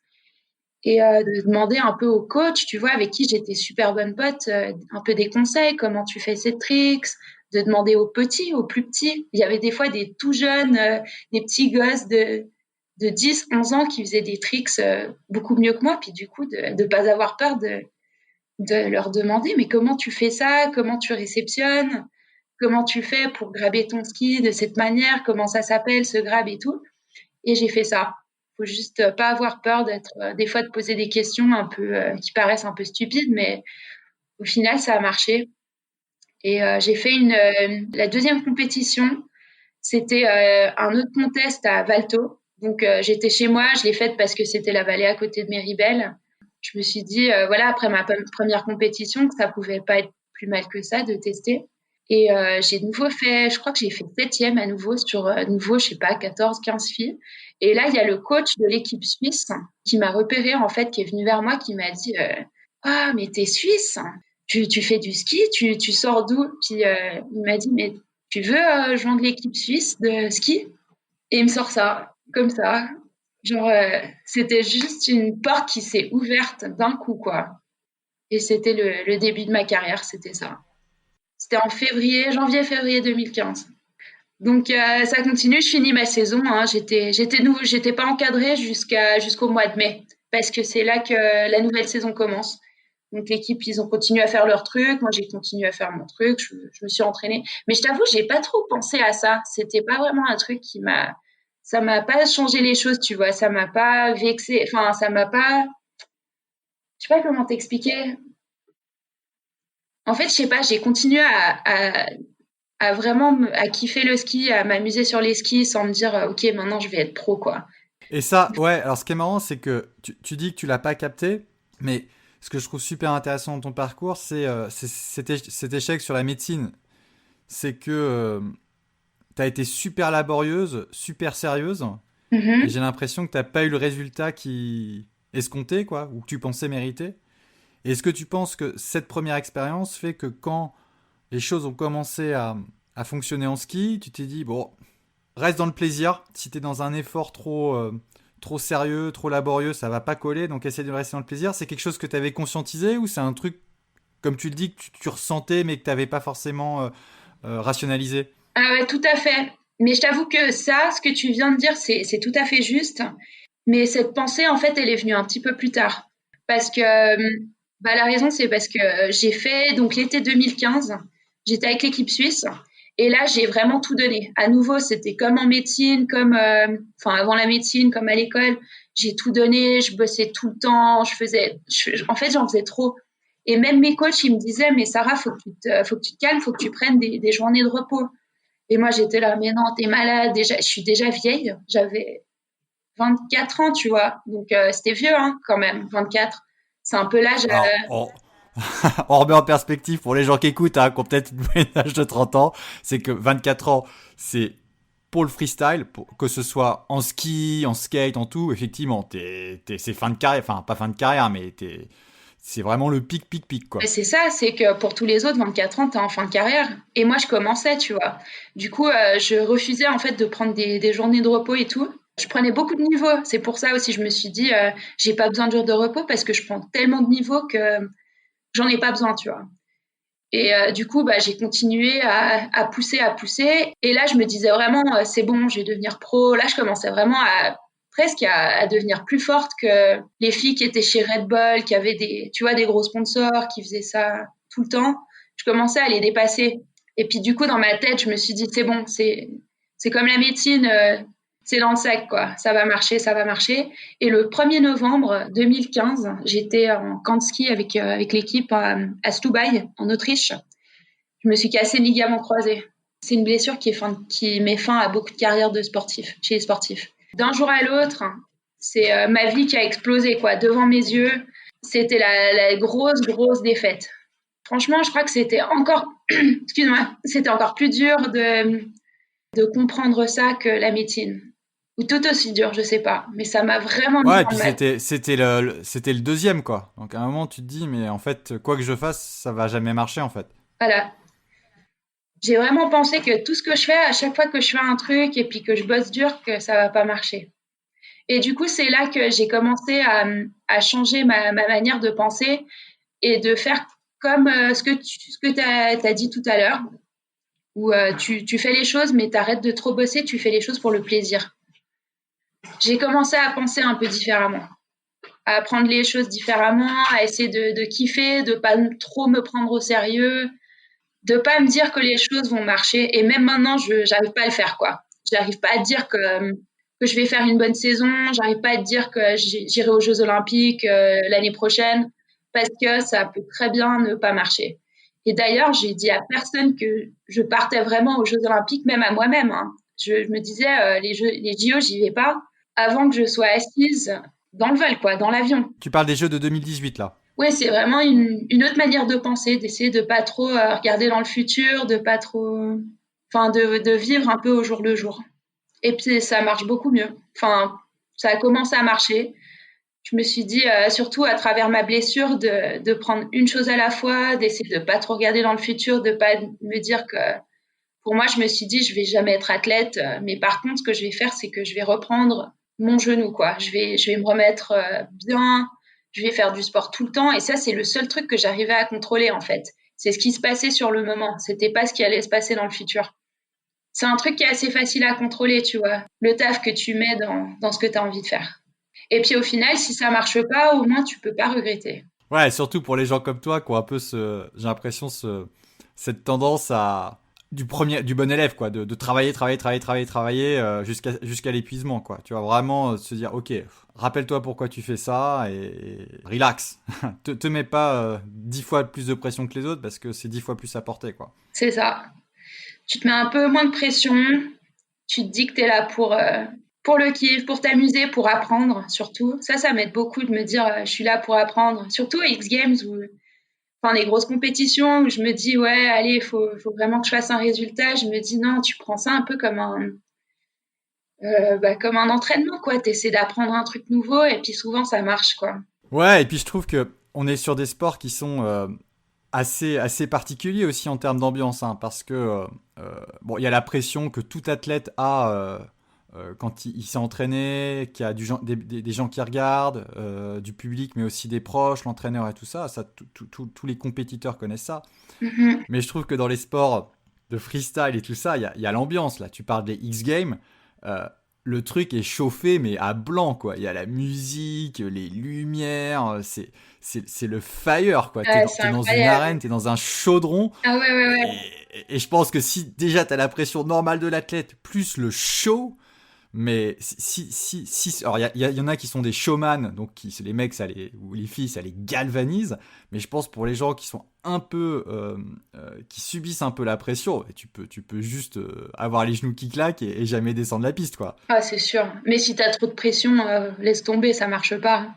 Et de demander un peu au coach, tu vois, avec qui j'étais super bonne pote, un peu des conseils, comment tu fais ces tricks, de demander aux petits, aux plus petits. Il y avait des fois des tout jeunes, des petits gosses de 10, 11 ans qui faisaient des tricks beaucoup mieux que moi, puis du coup, de pas avoir peur de leur demander, mais comment tu fais ça, comment tu réceptionnes, comment tu fais pour graber ton ski de cette manière, comment ça s'appelle, ce grab et tout. Et j'ai fait ça. Faut juste pas avoir peur des fois de poser des questions un peu qui paraissent un peu stupides, mais au final ça a marché. Et j'ai fait la deuxième compétition, c'était un autre contest à Valto. Donc j'étais chez moi, je l'ai faite parce que c'était la vallée à côté de Méribel. Je me suis dit voilà, après ma première compétition, que ça pouvait pas être plus mal que ça de tester. Et j'ai de nouveau fait, je crois que j'ai fait 7e à nouveau sur, nouveau, je sais pas, 14, 15 filles. Et là, il y a le coach de l'équipe suisse qui m'a repéré en fait, qui est venu vers moi, qui m'a dit «Ah, mais t'es suisse, tu fais du ski, tu sors d'où?» Puis il m'a dit «Mais tu veux joindre l'équipe suisse de ski?» Et il me sort ça, comme ça. Genre, c'était juste une porte qui s'est ouverte d'un coup, quoi. Et c'était le début de ma carrière, c'était ça. C'était en janvier-février 2015. Donc ça continue, je finis ma saison. Hein. J'étais pas encadrée jusqu'au mois de mai parce que c'est là que la nouvelle saison commence. Donc l'équipe, ils ont continué à faire leur truc, moi j'ai continué à faire mon truc, je me suis entraînée. Mais je t'avoue, j'ai pas trop pensé à ça. C'était pas vraiment un truc ça m'a pas changé les choses, tu vois. Ça m'a pas vexé, enfin ça m'a pas, je sais pas comment t'expliquer. En fait, je sais pas, j'ai continué à vraiment à kiffer le ski, à m'amuser sur les skis sans me dire ok maintenant je vais être pro quoi. Et ça, ouais, alors ce qui est marrant, c'est que tu dis que tu l'as pas capté, mais ce que je trouve super intéressant dans ton parcours, c'est cet échec sur la médecine. C'est que tu as été super laborieuse, super sérieuse, et Mhm. j'ai l'impression que t'as pas eu le résultat qui escompté, quoi, ou que tu pensais mériter. Et est-ce que tu penses que cette première expérience fait que quand les choses ont commencé à fonctionner en ski, tu t'es dit, bon, reste dans le plaisir. Si t'es dans un effort trop sérieux, trop laborieux, ça va pas coller, donc essaie de rester dans le plaisir. C'est quelque chose que tu avais conscientisé ou c'est un truc, comme tu le dis, que tu ressentais mais que tu n'avais pas forcément rationalisé? Ah ouais, tout à fait. Mais je t'avoue que ça, ce que tu viens de dire, c'est tout à fait juste. Mais cette pensée, en fait, elle est venue un petit peu plus tard. Parce que, bah, la raison, c'est parce que j'ai fait, donc l'été 2015, j'étais avec l'équipe suisse. Et là, j'ai vraiment tout donné. À nouveau, c'était comme en médecine, enfin, avant la médecine, comme à l'école. J'ai tout donné, je bossais tout le temps, en fait, j'en faisais trop. Et même mes coachs, ils me disaient, mais Sarah, faut que tu te calmes, faut que tu prennes des journées de repos. Et moi, j'étais là, mais non, t'es malade. Déjà, je suis déjà vieille. J'avais 24 ans, tu vois. Donc, c'était vieux, hein, quand même, 24. C'est un peu l'âge. Alors, on remet en perspective pour les gens qui écoutent, hein, qui ont peut-être une moyenne d'âge de 30 ans, c'est que 24 ans, c'est pour le freestyle, que ce soit en ski, en skate, en tout, effectivement, c'est fin de carrière, enfin pas fin de carrière, mais c'est vraiment le pic, Mais quoi. c'est ça, c'est que pour tous les autres, 24 ans, t'es en fin de carrière. Et moi, je commençais, tu vois. Du coup, je refusais, en fait, de prendre des journées de repos et tout. Je prenais beaucoup de niveaux. C'est pour ça aussi, je me suis dit, j'ai pas besoin de jours de repos parce que je prends tellement de niveaux que j'en ai pas besoin, tu vois. Et du coup, bah, j'ai continué à pousser. Et là, je me disais vraiment, c'est bon, je vais devenir pro. Là, je commençais vraiment presque à devenir plus forte que les filles qui étaient chez Red Bull, qui avaient tu vois, des gros sponsors, qui faisaient ça tout le temps. Je commençais à les dépasser. Et puis, du coup, dans ma tête, je me suis dit, c'est bon, c'est comme la médecine, c'est dans le sac, quoi. Ça va marcher, ça va marcher. Et le 1er novembre 2015, j'étais en camp de ski avec l'équipe à Stubai, en Autriche. Je me suis cassé le ligament croisé. C'est une blessure qui met fin à beaucoup de carrières de sportifs, chez les sportifs. D'un jour à l'autre, c'est ma vie qui a explosé, quoi, devant mes yeux. C'était la grosse défaite. Franchement, je crois que c'était encore, excuse-moi, c'était encore plus dur de comprendre ça que la médecine. Ou tout aussi dur, je sais pas. Mais ça m'a vraiment mis Ouais, et dans puis le mal. c'était le deuxième, quoi. Donc à un moment, tu te dis, mais en fait, quoi que je fasse, ça va jamais marcher, en fait. Voilà. J'ai vraiment pensé que tout ce que je fais, à chaque fois que je fais un truc et puis que je bosse dur, que ça va pas marcher. Et du coup, c'est là que j'ai commencé à changer ma manière de penser et de faire comme ce que t'as dit tout à l'heure, où tu fais les choses, mais t'arrêtes de trop bosser, tu fais les choses pour le plaisir. J'ai commencé à penser un peu différemment, à prendre les choses différemment, à essayer de kiffer, de pas trop me prendre au sérieux, de pas me dire que les choses vont marcher. Et même maintenant, je j'arrive pas à le faire, quoi. J'arrive pas à dire que je vais faire une bonne saison. J'arrive pas à dire que j'irai aux Jeux Olympiques l'année prochaine parce que ça peut très bien ne pas marcher. Et d'ailleurs, j'ai dit à personne que je partais vraiment aux Jeux Olympiques, même à moi-même. Hein. Je me disais, les JO, j'y vais pas avant que je sois assise dans le vol, quoi, dans l'avion. Tu parles des Jeux de 2018, là. Ouais, c'est vraiment une autre manière de penser, d'essayer de pas trop regarder dans le futur, de pas trop, enfin, de vivre un peu au jour le jour. Et puis, ça marche beaucoup mieux. Enfin, ça a commencé à marcher. Je me suis dit, surtout à travers ma blessure, de prendre une chose à la fois, d'essayer de pas trop regarder dans le futur, de pas me dire que, pour moi, je me suis dit, je vais jamais être athlète, mais par contre, ce que je vais faire, c'est que je vais reprendre mon genou, quoi. Je vais me remettre bien, je vais faire du sport tout le temps, et ça, c'est le seul truc que j'arrivais à contrôler, en fait. C'est ce qui se passait sur le moment. C'était pas ce qui allait se passer dans le futur. C'est un truc qui est assez facile à contrôler, tu vois. Le taf que tu mets dans ce que tu as envie de faire. Et puis au final, si ça marche pas, au moins tu peux pas regretter. Ouais, surtout pour les gens comme toi qui ont un peu j'ai l'impression cette tendance à du bon élève quoi, de travailler jusqu'à l'épuisement quoi. Tu vois vraiment se dire ok, rappelle-toi pourquoi tu fais ça et relax. Te mets pas 10 fois plus de pression que les autres parce que c'est 10 fois plus à porter quoi. C'est ça. Tu te mets un peu moins de pression. Tu te dis que tu es là pour le kiff, pour t'amuser, pour apprendre surtout. Ça m'aide beaucoup de me dire je suis là pour apprendre. Surtout aux X Games ou enfin les grosses compétitions où je me dis ouais allez faut vraiment que je fasse un résultat. Je me dis non, tu prends ça un peu comme un entraînement quoi. T'essaies d'apprendre un truc nouveau et puis souvent ça marche quoi. Ouais, et puis je trouve que on est sur des sports qui sont assez particuliers aussi en termes d'ambiance, hein, parce que bon, il y a la pression que tout athlète a quand il s'est entraîné, qu'il y a des gens qui regardent, du public, mais aussi des proches, l'entraîneur et tout ça. Ça, tous les compétiteurs connaissent ça. Mhm. Mais je trouve que dans les sports de freestyle et tout ça, il y a l'ambiance là. Tu parles des X Games. euh, le truc est chauffé, mais à blanc, quoi. Il y a la musique, les lumières, c'est le fire, quoi. Ouais, c'est T'es dans une incroyable. arène, t'es dans un chaudron. Ah ouais ouais Et, ouais. et je pense que si déjà t'as la pression normale de l'athlète, plus le show, mais alors il y en a qui sont des showman, donc les mecs ou les filles, ça les galvanise. Mais je pense pour les gens qui sont un peu, qui subissent un peu la pression, et tu peux juste avoir les genoux qui claquent et jamais descendre la piste, quoi. Ah c'est sûr. Mais si t'as trop de pression, laisse tomber, ça marche pas.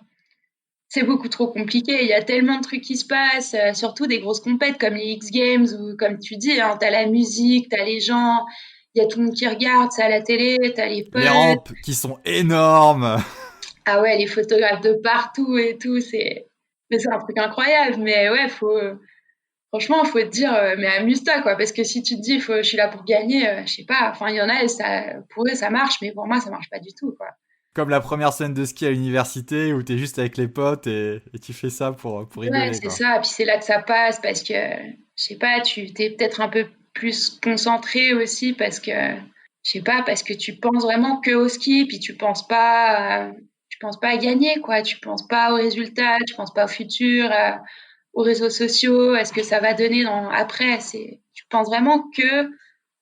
C'est beaucoup trop compliqué. Il y a tellement de trucs qui se passent, surtout des grosses compètes comme les X Games ou comme tu dis, hein, t'as la musique, t'as les gens, il y a tout le monde qui regarde, c'est à la télé, t'as les Les potes. rampes qui sont énormes. Ah ouais, les photographes de partout et tout, mais c'est un truc incroyable. Mais ouais, franchement, faut te dire, mais amuse-toi, quoi. Parce que si tu te dis, je suis là pour gagner, je sais pas. Enfin, il y en a, pour eux, ça marche, mais pour moi, ça marche pas du tout, quoi. Comme la première scène de ski à l'université où t'es juste avec les potes et tu fais ça pour Ouais, rigoler, c'est quoi. ça. Puis c'est là que ça passe parce que, je sais pas, tu t'es peut-être un peu plus concentré aussi parce que, je sais pas, parce que tu penses vraiment que au ski, puis tu penses pas à gagner, quoi. Tu penses pas aux résultats, tu penses pas au futur, aux réseaux sociaux, à ce que ça va donner après. Tu penses vraiment que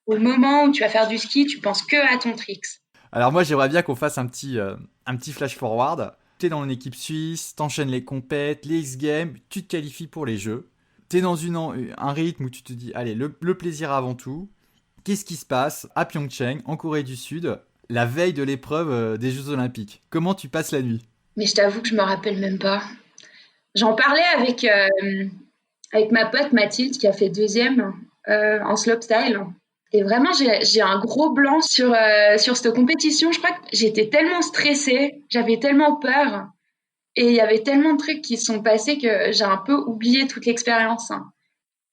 au moment où tu vas faire du ski, tu penses que à ton tricks. Alors moi, j'aimerais bien qu'on fasse un petit flash forward. T'es dans une équipe suisse, t'enchaînes les compètes, les X-Games, tu te qualifies pour les Jeux. T'es dans un rythme où tu te dis, allez, le plaisir avant tout. Qu'est-ce qui se passe à Pyeongchang, en Corée du Sud, la veille de l'épreuve des Jeux Olympiques? Comment tu passes la nuit? Mais je t'avoue que je me rappelle même pas. J'en parlais avec ma pote Mathilde qui a fait deuxième en slopestyle. Et vraiment, j'ai un gros blanc sur cette compétition. Je crois que j'étais tellement stressée, j'avais tellement peur. Et il y avait tellement de trucs qui se sont passés que j'ai un peu oublié toute l'expérience, hein.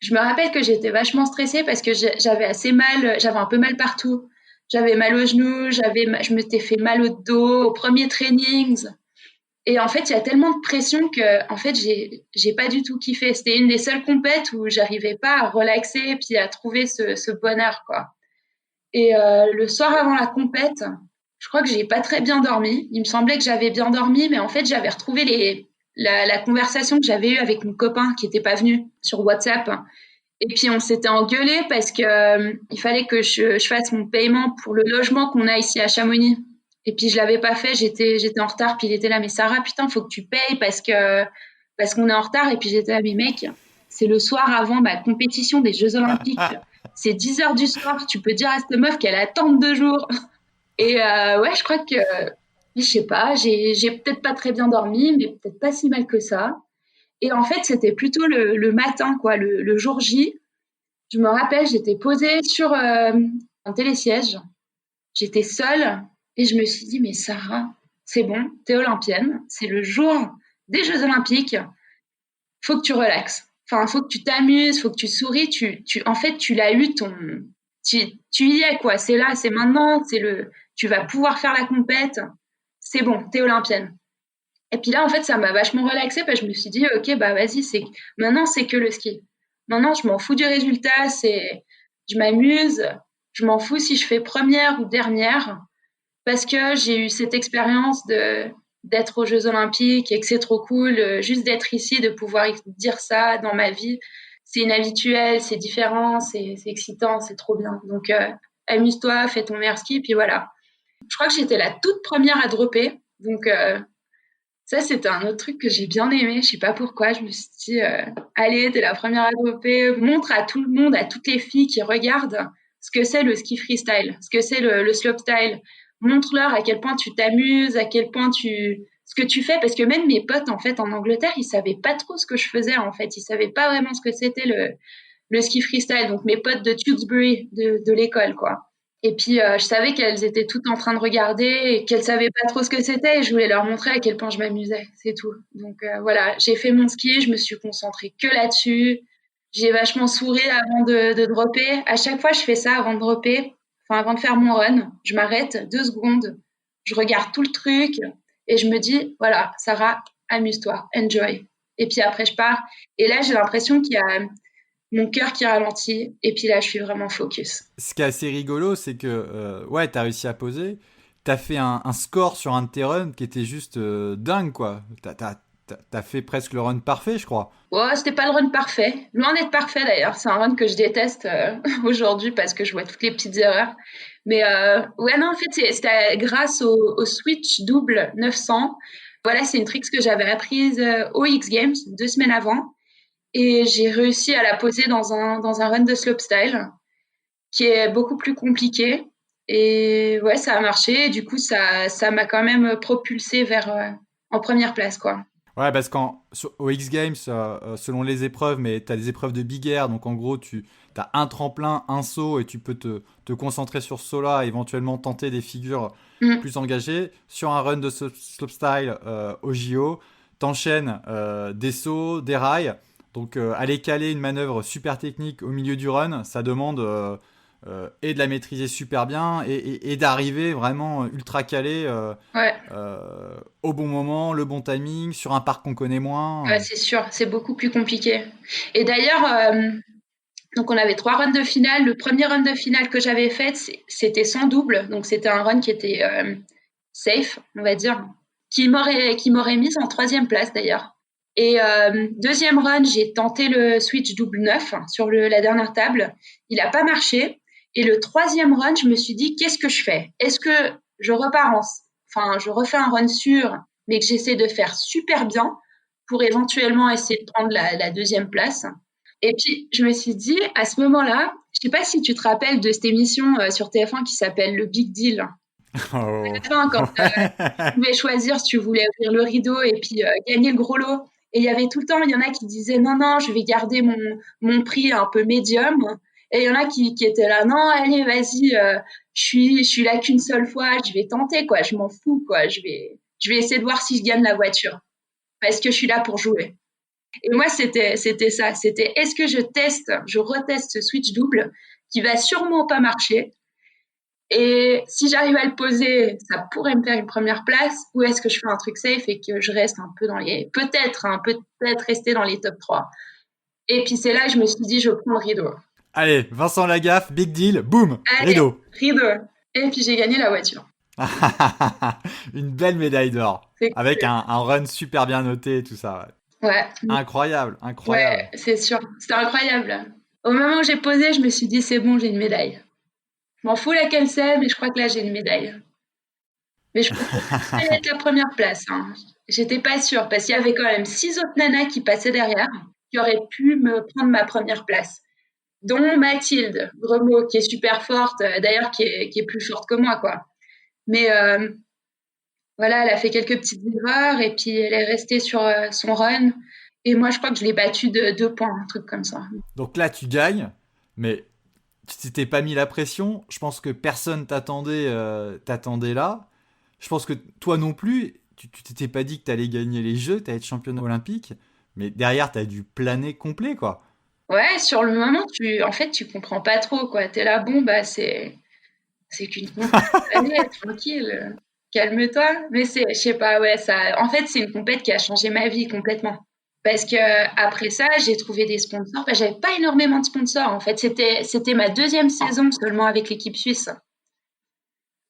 Je me rappelle que j'étais vachement stressée parce que j'avais assez mal, j'avais un peu mal partout. J'avais mal aux genoux, je m'étais fait mal au dos au premier trainings. Et en fait, il y a tellement de pression que, en fait, j'ai pas du tout kiffé. C'était une des seules compètes où j'arrivais pas à relaxer puis à trouver ce bonheur, quoi. Et le soir avant la compète, je crois que j'ai pas très bien dormi. Il me semblait que j'avais bien dormi, mais en fait, j'avais retrouvé la conversation que j'avais eue avec mon copain qui était pas venu sur WhatsApp. Et puis on s'était engueulé parce que il fallait que je fasse mon paiement pour le logement qu'on a ici à Chamonix. Et puis je l'avais pas fait, j'étais en retard. Puis il était là, mais Sarah, putain, faut que tu payes parce qu'on est en retard. Et puis j'étais là, mais mec, c'est le soir avant ma compétition des Jeux Olympiques. C'est 10 heures du soir. Tu peux dire à cette meuf qu'elle attend 2 jours. Et ouais, je crois que je sais pas, j'ai peut-être pas très bien dormi, mais peut-être pas si mal que ça. Et en fait, c'était plutôt le matin, quoi, le jour J. Je me rappelle, j'étais posée sur un télésiège. J'étais seule et je me suis dit, mais Sarah, c'est bon, t'es olympienne, c'est le jour des Jeux Olympiques, faut que tu relaxes. Enfin, faut que tu t'amuses, faut que tu souris. En fait, tu l'as eu tu y es quoi. C'est là, c'est maintenant, tu vas pouvoir faire la compète. C'est bon, t'es olympienne. Et puis là, en fait, ça m'a vachement relaxée parce que je me suis dit, ok, bah vas-y, maintenant c'est que le ski. Maintenant, je m'en fous du résultat, je m'amuse, je m'en fous si je fais première ou dernière parce que j'ai eu cette expérience d'être aux Jeux Olympiques et que c'est trop cool, juste d'être ici, de pouvoir dire ça dans ma vie. C'est inhabituel, c'est différent, c'est excitant, c'est trop bien. Donc, amuse-toi, fais ton meilleur ski, puis voilà. Je crois que j'étais la toute première à dropper. Donc, ça, c'était un autre truc que j'ai bien aimé. Je sais pas pourquoi. Je me suis dit, allez, t'es la première à dropper. Montre à tout le monde, à toutes les filles qui regardent ce que c'est le ski freestyle, ce que c'est le slopestyle. Montre-leur à quel point tu t'amuses, à quel point ce que tu fais. Parce que même mes potes, en fait, en Angleterre, ils savaient pas trop ce que je faisais, en fait. Ils savaient pas vraiment ce que c'était le ski freestyle. Donc, mes potes de Tewkesbury, de l'école, quoi. Et puis, je savais qu'elles étaient toutes en train de regarder et qu'elles savaient pas trop ce que c'était et je voulais leur montrer à quel point je m'amusais, c'est tout. Donc, voilà, j'ai fait mon ski, je me suis concentrée que là-dessus. J'ai vachement souri avant de dropper. À chaque fois, je fais ça avant de dropper, enfin, avant de faire mon run. Je m'arrête 2 secondes, je regarde tout le truc et je me dis, voilà, Sarah, amuse-toi, enjoy. Et puis après, je pars. Et là, j'ai l'impression qu'il y a mon cœur qui ralentit et puis là, je suis vraiment focus. Ce qui est assez rigolo, c'est que ouais, t'as réussi à poser, t'as fait un score sur un de tes runs qui était juste dingue, quoi. T'as fait presque le run parfait, je crois. Oh, c'était pas le run parfait. Loin d'être parfait d'ailleurs. C'est un run que je déteste aujourd'hui parce que je vois toutes les petites erreurs. Mais ouais, non, en fait, c'était grâce au switch double 900. Voilà, c'est une trick que j'avais apprise aux X Games 2 semaines avant. Et j'ai réussi à la poser dans un run de slopestyle qui est beaucoup plus compliqué. Et ouais, ça a marché. Et du coup, ça m'a quand même propulsé vers en première place, quoi. Ouais, parce qu'au X Games, selon les épreuves, mais t'as des épreuves de big air, donc en gros, tu as un tremplin, un saut, et tu peux te concentrer sur ce saut-là, et éventuellement tenter des figures Mm. plus engagées. Sur un run de slopestyle au JO, t'enchaînes des sauts, des rails. Donc aller caler une manœuvre super technique au milieu du run, ça demande et de la maîtriser super bien et d'arriver vraiment ultra calé Ouais. au bon moment, le bon timing, sur un parc qu'on connaît moins. Ouais, c'est sûr, c'est beaucoup plus compliqué. Et d'ailleurs, donc on avait 3 runs de finale. Le premier run de finale que j'avais fait, c'était sans double, donc c'était un run qui était safe, on va dire, qui m'aurait mise en troisième place d'ailleurs. Et deuxième run, j'ai tenté le switch double 9 sur la dernière table. Il n'a pas marché. Et le troisième run, je me suis dit, qu'est-ce que je fais? Est-ce que je repars enfin, je refais un run sûr, mais que j'essaie de faire super bien pour éventuellement essayer de prendre la deuxième place? Et puis, je me suis dit, à ce moment-là, je sais pas si tu te rappelles de cette émission sur TF1 qui s'appelle Le Big Deal. À Oh. la fin, quand tu pouvais choisir si tu voulais ouvrir le rideau et puis gagner le gros lot. Et il y avait tout le temps, il y en a qui disaient non, non, je vais garder mon prix un peu médium. Et il y en a qui étaient là, non, allez, vas-y, je suis là qu'une seule fois, je vais tenter, quoi, je m'en fous, quoi, je vais essayer de voir si je gagne la voiture. Parce que je suis là pour jouer. Et moi, c'était ça. C'était est-ce que je reteste ce switch double qui va sûrement pas marcher. Et si j'arrive à le poser, ça pourrait me faire une première place. Ou est-ce que je fais un truc safe et que je reste un peu peut-être rester dans les top 3. Et puis c'est là que je me suis dit, je prends le rideau. Allez, Vincent Lagaffe, big deal, boum, Allez, rideau. rideau. Et puis j'ai gagné la voiture. Une belle médaille d'or. C'est Avec cool. un run super bien noté et tout ça. Ouais. Ouais, Incroyable, ouais, incroyable. c'est sûr. C'était incroyable. Au moment où j'ai posé, je me suis dit, c'est bon, j'ai une médaille. Je m'en fous laquelle c'est, mais je crois que là, j'ai une médaille. Mais je pensais pas être la première place, hein. J'étais pas sûre parce qu'il y avait quand même 6 autres nanas qui passaient derrière, qui auraient pu me prendre ma première place, dont Mathilde Gremaud, qui est super forte, d'ailleurs qui est plus forte que moi, quoi. Mais voilà, elle a fait quelques petites erreurs et puis elle est restée sur son run. Et moi, je crois que je l'ai battu de 2 points, un truc comme ça. Donc là, tu gagnes, mais tu t'étais pas mis la pression. Je pense que personne t'attendait là. Je pense que toi non plus, tu t'étais pas dit que t'allais gagner les Jeux, t'allais être championne olympique. Mais derrière, t'as dû planer complet, quoi. Ouais, sur le moment, tu comprends pas trop, quoi. T'es là, bon, bah, c'est qu'une compète. Allez, tranquille, calme-toi. Mais je sais pas, ouais, en fait, c'est une compète qui a changé ma vie complètement. Parce que après ça, j'ai trouvé des sponsors. Enfin, j'avais pas énormément de sponsors, en fait. C'était ma 2e saison seulement avec l'équipe suisse.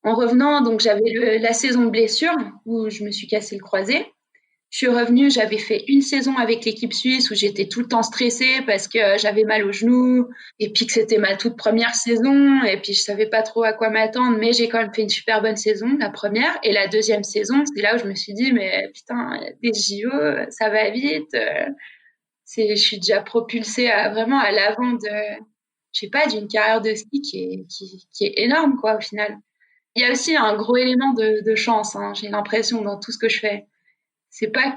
En revenant, donc j'avais la saison de blessure où je me suis cassé le croisé. Je suis revenue, j'avais fait une saison avec l'équipe suisse où j'étais tout le temps stressée parce que j'avais mal au genou et puis que c'était ma toute première saison et puis je savais pas trop à quoi m'attendre, mais j'ai quand même fait une super bonne saison, la première. Et la 2e saison, c'est là où je me suis dit, mais putain, des JO, ça va vite. Je suis déjà propulsée vraiment à l'avant je sais pas, d'une carrière de ski qui est énorme, quoi, au final. Il y a aussi un gros élément de chance, hein, j'ai l'impression, dans tout ce que je fais. C'est pas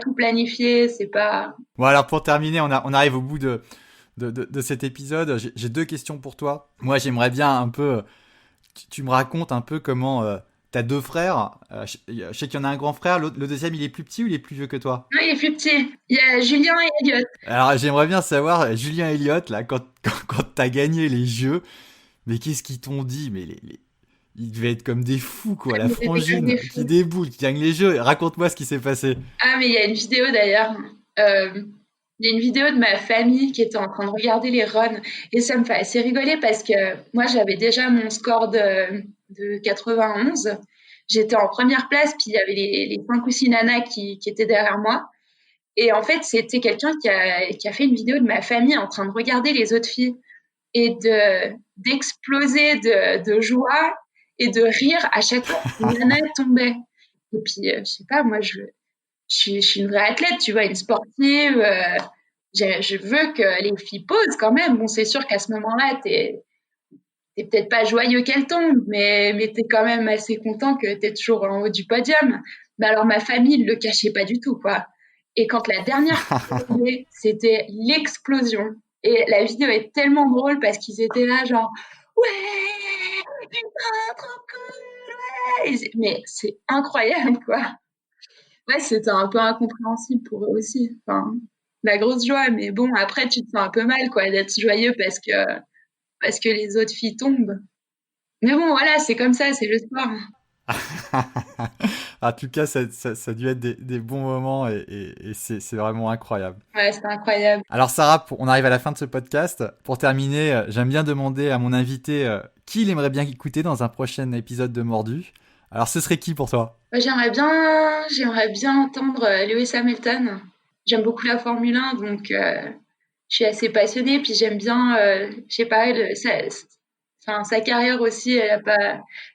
tout planifié, c'est pas. Bon, alors pour terminer, on arrive au bout de cet épisode. J'ai 2 questions pour toi. Moi, j'aimerais bien un peu. Tu me racontes un peu comment t'as 2 frères. Je sais qu'il y en a un grand frère. Le deuxième, il est plus petit ou il est plus vieux que toi? Non, il est plus petit. Il y a Julien et Elliot. Alors, j'aimerais bien savoir, Julien Elliott, là, quand t'as gagné les Jeux, mais qu'est-ce qu'ils t'ont dit? Mais ils devaient être comme des fous, quoi. La Ils étaient comme frangine des qui fous. déboule, qui gagne les Jeux. Raconte-moi ce qui s'est passé. Ah, mais il y a une vidéo d'ailleurs. Il y a une vidéo de ma famille qui était en train de regarder les runs. Et ça me fait assez rigoler parce que moi, j'avais déjà mon score de 91. J'étais en première place, puis il y avait les 5 ou 6 nanas qui étaient derrière moi. Et en fait, c'était quelqu'un qui a fait une vidéo de ma famille en train de regarder les autres filles et d'exploser de joie et de rire à chaque fois qu'une nana tombait. Et puis, je sais pas, moi, je suis une vraie athlète, tu vois, une sportive. Je veux que les filles posent quand même. Bon, c'est sûr qu'à ce moment-là, t'es peut-être pas joyeux qu'elles tombent, mais t'es quand même assez content que t'es toujours en haut du podium. Mais alors, ma famille ne le cachait pas du tout, quoi. Et quand la dernière fois est tombée, c'était l'explosion. Et la vidéo est tellement drôle parce qu'ils étaient là, genre, ouais, putain, trop cool, ouais. Mais c'est incroyable, quoi. Ouais, c'était un peu incompréhensible pour eux aussi. Enfin, la grosse joie, mais bon, après, tu te sens un peu mal, quoi, d'être joyeux parce que les autres filles tombent. Mais bon, voilà, c'est comme ça, c'est le sport. En tout cas, ça a dû être des bons moments et c'est vraiment incroyable. Ouais, c'est incroyable. Alors Sarah, on arrive à la fin de ce podcast. Pour terminer, j'aime bien demander à mon invité qui il aimerait bien écouter dans un prochain épisode de Mordu. Alors ce serait qui pour toi? Moi, j'aimerais bien entendre Lewis Hamilton. J'aime beaucoup la Formule 1, donc je suis assez passionnée. Puis j'aime bien, je sais pas, enfin, sa carrière aussi.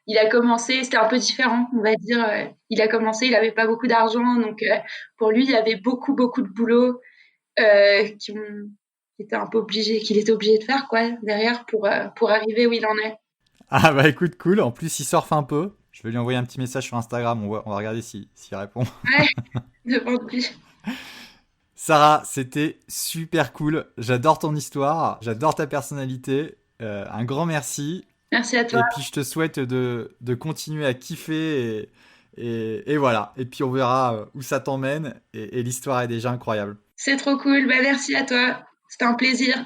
Il a commencé, c'était un peu différent, on va dire. Il a commencé, il avait pas beaucoup d'argent, donc pour lui, il y avait beaucoup, beaucoup de boulot qu'il était obligé de faire quoi derrière pour arriver où il en est. Ah bah écoute, cool. En plus, il surfe un peu. Je vais lui envoyer un petit message sur Instagram. On va regarder s'il répond. Ouais, devant lui. Sarah, c'était super cool. J'adore ton histoire. J'adore ta personnalité. Un grand merci. Merci à toi. Et puis je te souhaite de continuer à kiffer et voilà. Et puis on verra où ça t'emmène. Et l'histoire est déjà incroyable. C'est trop cool. Bah, merci à toi. C'était un plaisir.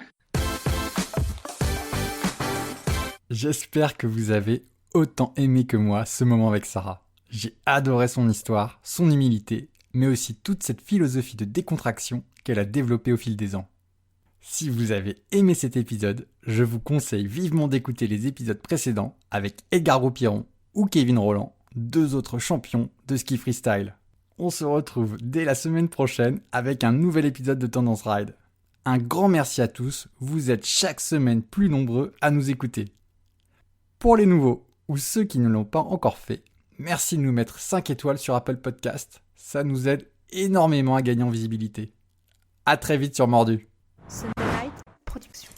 J'espère que vous avez autant aimé que moi ce moment avec Sarah. J'ai adoré son histoire, son humilité, mais aussi toute cette philosophie de décontraction qu'elle a développée au fil des ans. Si vous avez aimé cet épisode, je vous conseille vivement d'écouter les épisodes précédents avec Edgar Gros-Piron ou Kevin Rolland, 2 autres champions de ski freestyle. On se retrouve dès la semaine prochaine avec un nouvel épisode de Tendance Ride. Un grand merci à tous, vous êtes chaque semaine plus nombreux à nous écouter. Pour les nouveaux ou ceux qui ne l'ont pas encore fait, merci de nous mettre 5 étoiles sur Apple Podcast, ça nous aide énormément à gagner en visibilité. À très vite sur Mordu. Sunlight Production.